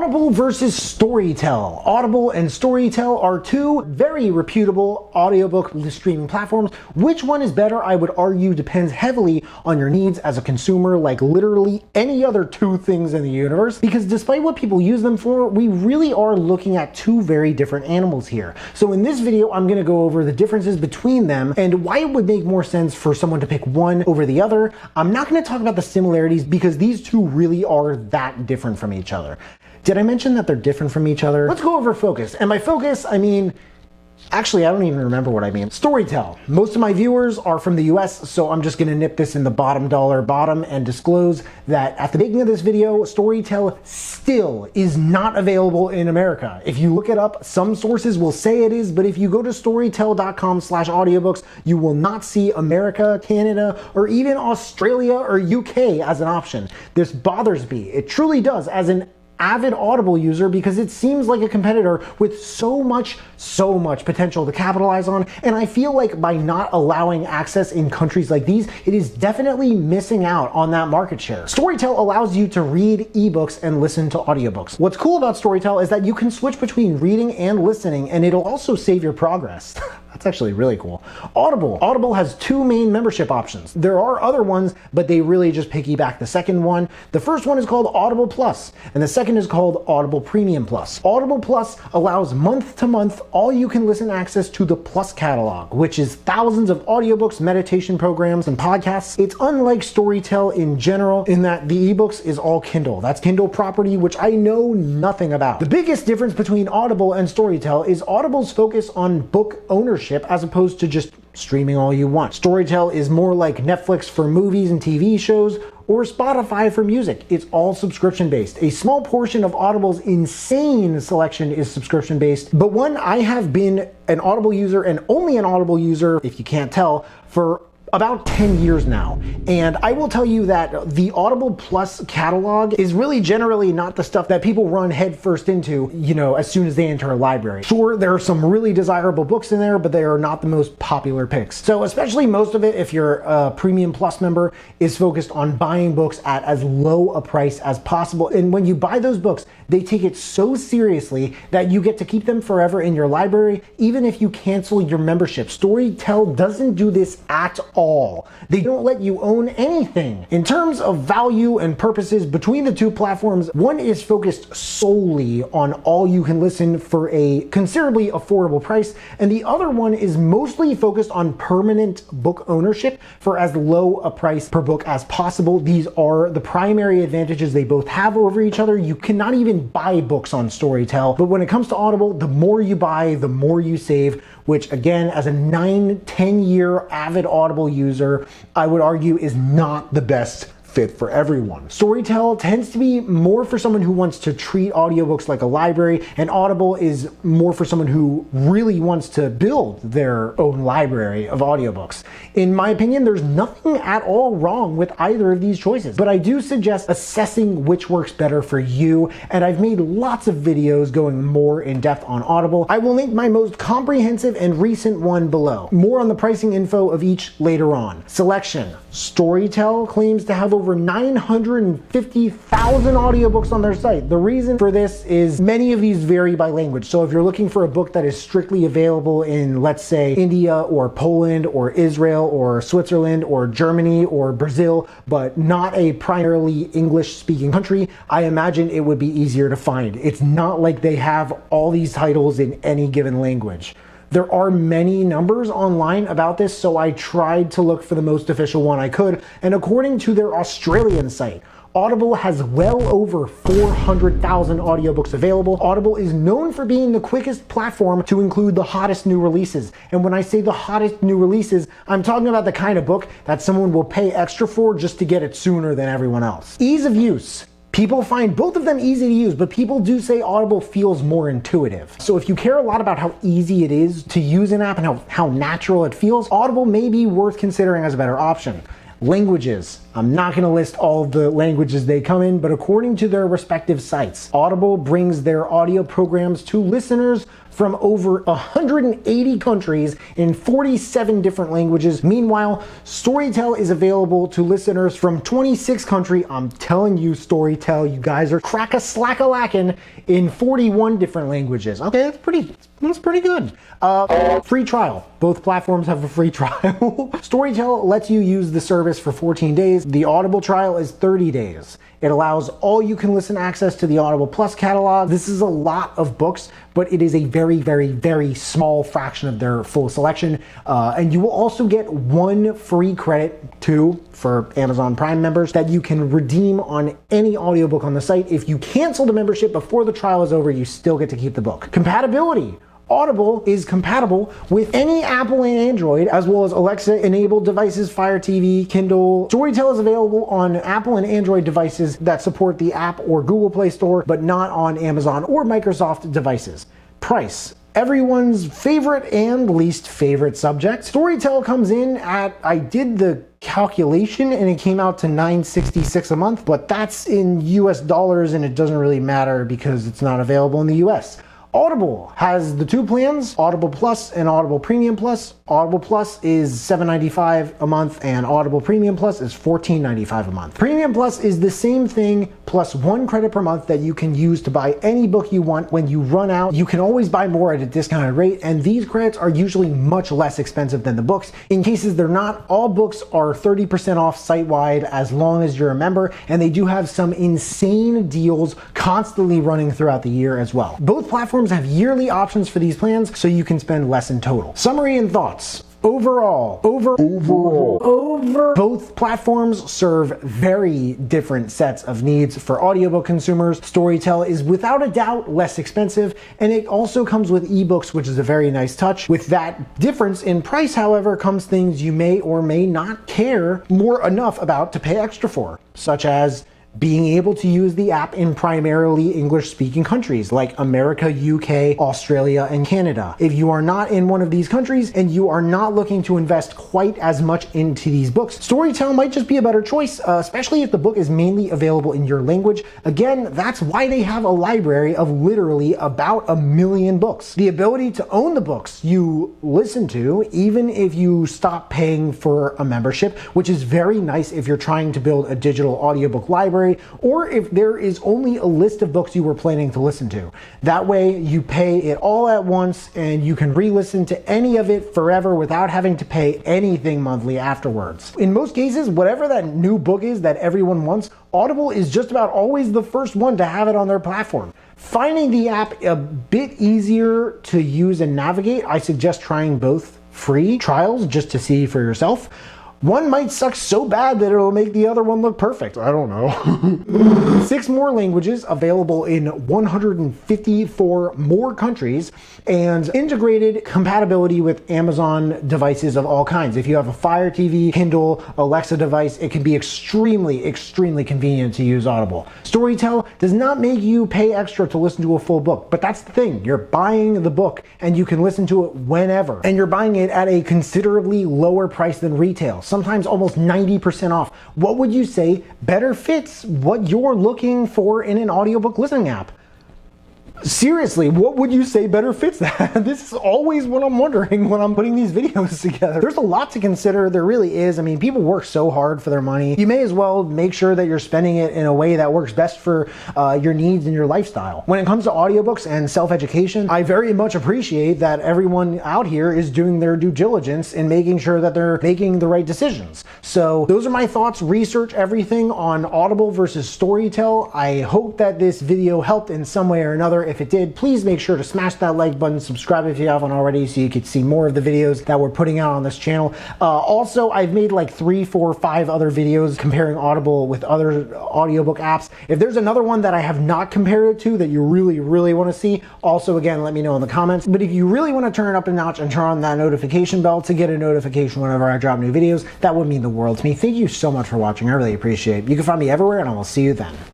Audible versus Storytel. Audible and Storytel are two very reputable audiobook streaming platforms. Which one is better, I would argue, depends heavily on your needs as a consumer, like literally any other two things in the universe. Because despite what people use them for, we really are looking at two very different animals here. So in this video, I'm gonna go over the differences between them and why it would make more sense for someone to pick one over the other. I'm not gonna talk about the similarities because these two really are that different from each other. Did I mention that they're different from each other? Let's go over focus. And by focus, I mean, actually, I don't even remember what I mean. Storytel. Most of my viewers are from the US, so I'm just gonna nip this in the bottom and disclose that at the beginning of this video, Storytel still is not available in America. If you look it up, some sources will say it is, but if you go to storytel.com/audiobooks, you will not see America, Canada, or even Australia or UK as an option. This bothers me. It truly does, as an avid Audible user, because it seems like a competitor with so much potential to capitalize on. And I feel like by not allowing access in countries like these, it is definitely missing out on that market share. Storytel allows you to read ebooks and listen to audiobooks. What's cool about Storytel is that you can switch between reading and listening, and it'll also save your progress. That's actually really cool. Audible has two main membership options. There are other ones, but they really just piggyback the second one. The first one is called Audible Plus, and the second is called Audible Premium Plus. Audible Plus allows month-to-month all-you-can-listen access to the Plus catalog, which is thousands of audiobooks, meditation programs, and podcasts. It's unlike Storytel in general in that the ebooks is all Kindle. That's Kindle property, which I know nothing about. The biggest difference between Audible and Storytel is Audible's focus on book ownership as opposed to just streaming all you want. Storytel is more like Netflix for movies and TV shows, or Spotify for music. It's all subscription based. A small portion of Audible's insane selection is subscription based, but I have been an Audible user, and only an Audible user, if you can't tell, for about 10 years now. And I will tell you that the Audible Plus catalog is really generally not the stuff that people run headfirst into, as soon as they enter a library. Sure, there are some really desirable books in there, but they are not the most popular picks. So especially most of it, if you're a Premium Plus member, is focused on buying books at as low a price as possible. And when you buy those books, they take it so seriously that you get to keep them forever in your library, even if you cancel your membership. Storytel doesn't do this at all. They don't let you own anything. In terms of value and purposes between the two platforms, one is focused solely on all you can listen for a considerably affordable price, and the other one is mostly focused on permanent book ownership for as low a price per book as possible. These are the primary advantages they both have over each other. You cannot even buy books on Storytel, but when it comes to Audible, the more you buy, the more you save, which again, as a 9-10 year avid Audible user, I would argue is not the best fit for everyone. Storytel tends to be more for someone who wants to treat audiobooks like a library, and Audible is more for someone who really wants to build their own library of audiobooks. In my opinion, there's nothing at all wrong with either of these choices, but I do suggest assessing which works better for you, and I've made lots of videos going more in depth on Audible. I will link my most comprehensive and recent one below. More on the pricing info of each later on. Selection. Storytel claims to have over 950,000 audiobooks on their site. The reason for this is many of these vary by language. So if you're looking for a book that is strictly available in, let's say, India or Poland or Israel or Switzerland or Germany or Brazil, but not a primarily English-speaking country, I imagine it would be easier to find. It's not like they have all these titles in any given language. There are many numbers online about this, so I tried to look for the most official one I could, and according to their Australian site, Audible has well over 400,000 audiobooks available. Audible is known for being the quickest platform to include the hottest new releases. And when I say the hottest new releases, I'm talking about the kind of book that someone will pay extra for just to get it sooner than everyone else. Ease of use. People find both of them easy to use, but people do say Audible feels more intuitive. So if you care a lot about how easy it is to use an app and how natural it feels, Audible may be worth considering as a better option. Languages. I'm not going to list all of the languages they come in, but according to their respective sites, Audible brings their audio programs to listeners from over 180 countries in 47 different languages. Meanwhile, Storytel is available to listeners from 26 countries. I'm telling you, Storytel, you guys are crack-a-slack-a-lackin' in 41 different languages. Okay, that's pretty good. Free trial. Both platforms have a free trial. Storytel lets you use the service for 14 days. The Audible trial is 30 days. It allows all you can listen access to the Audible Plus catalog. This is a lot of books, but it is a very, very, very small fraction of their full selection. And you will also get 1 free credit, 2 for Amazon Prime members, that you can redeem on any audiobook on the site. If you cancel the membership before the trial is over, you still get to keep the book. Compatibility. Audible is compatible with any Apple and Android, as well as Alexa-enabled devices, Fire TV, Kindle. Storytel is available on Apple and Android devices that support the app or Google Play Store, but not on Amazon or Microsoft devices. Price. Everyone's favorite and least favorite subject. Storytel comes in at, I did the calculation and it came out to $9.66 a month, but that's in US dollars and it doesn't really matter because it's not available in the US. Audible has the 2 plans, Audible Plus and Audible Premium Plus. Audible Plus is $7.95 a month and Audible Premium Plus is $14.95 a month. Premium Plus is the same thing plus 1 credit per month that you can use to buy any book you want. When you run out, you can always buy more at a discounted rate, and these credits are usually much less expensive than the books. In cases they're not, all books are 30% off site-wide as long as you're a member, and they do have some insane deals constantly running throughout the year as well. Both platforms have yearly options for these plans, so you can spend less in total. Summary and thoughts. Overall, both platforms serve very different sets of needs for audiobook consumers. Storytel is without a doubt less expensive, and it also comes with ebooks, which is a very nice touch. With that difference in price, however, comes things you may or may not care more enough about to pay extra for, such as being able to use the app in primarily English-speaking countries like America, UK, Australia, and Canada. If you are not in one of these countries and you are not looking to invest quite as much into these books, Storytel might just be a better choice, especially if the book is mainly available in your language. Again, that's why they have a library of literally about 1 million books. The ability to own the books you listen to, even if you stop paying for a membership, which is very nice if you're trying to build a digital audiobook library, or if there is only a list of books you were planning to listen to. That way you pay it all at once and you can re-listen to any of it forever without having to pay anything monthly afterwards. In most cases, whatever that new book is that everyone wants, Audible is just about always the first one to have it on their platform. Finding the app a bit easier to use and navigate, I suggest trying both free trials just to see for yourself. One might suck so bad that it'll make the other one look perfect. I don't know. 6 more languages available in 154 more countries, and integrated compatibility with Amazon devices of all kinds. If you have a Fire TV, Kindle, Alexa device, it can be extremely, extremely convenient to use Audible. Storytel does not make you pay extra to listen to a full book, but that's the thing. You're buying the book and you can listen to it whenever, and you're buying it at a considerably lower price than retail. Sometimes almost 90% off. What would you say better fits what you're looking for in an audiobook listening app? Seriously, what would you say better fits that? This is always what I'm wondering when I'm putting these videos together. There's a lot to consider, there really is. I mean, people work so hard for their money. You may as well make sure that you're spending it in a way that works best for your needs and your lifestyle. When it comes to audiobooks and self-education, I very much appreciate that everyone out here is doing their due diligence in making sure that they're making the right decisions. So those are my thoughts. Research everything on Audible versus Storytel. I hope that this video helped in some way or another. If it did, please make sure to smash that like button, subscribe if you haven't already so you can see more of the videos that we're putting out on this channel. Also, I've made like 3, 4, 5 other videos comparing Audible with other audiobook apps. If there's another one that I have not compared it to that you really, really want to see, also again, let me know in the comments. But if you really want to turn it up a notch and turn on that notification bell to get a notification whenever I drop new videos, that would mean the world to me. Thank you so much for watching. I really appreciate it. You can find me everywhere and I will see you then.